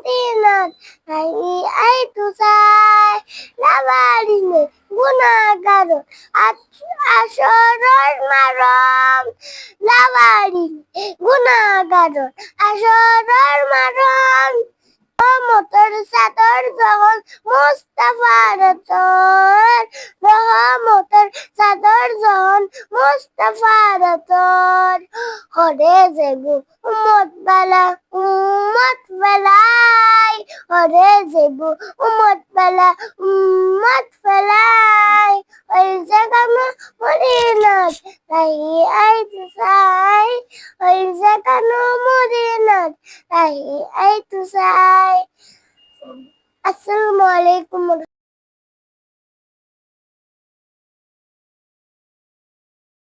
Madinan, ay tusay, labarine, gunagaro, ashorar maram, labarine, gunagaro, ashorar maram, রহমতের চাদর যখন মুস্তাফার তোর রহমতের চাদর যখন মুস্তাফার তোর হরে যেবু উম্মত বেলাই হরে যেবু উম্মত বেলাই ওই জায়গা মদিনাত তাই আইতে চাই ওই জায়গা মদিনাত তাই আইতে চাই। আসসালামু আলাইকুম।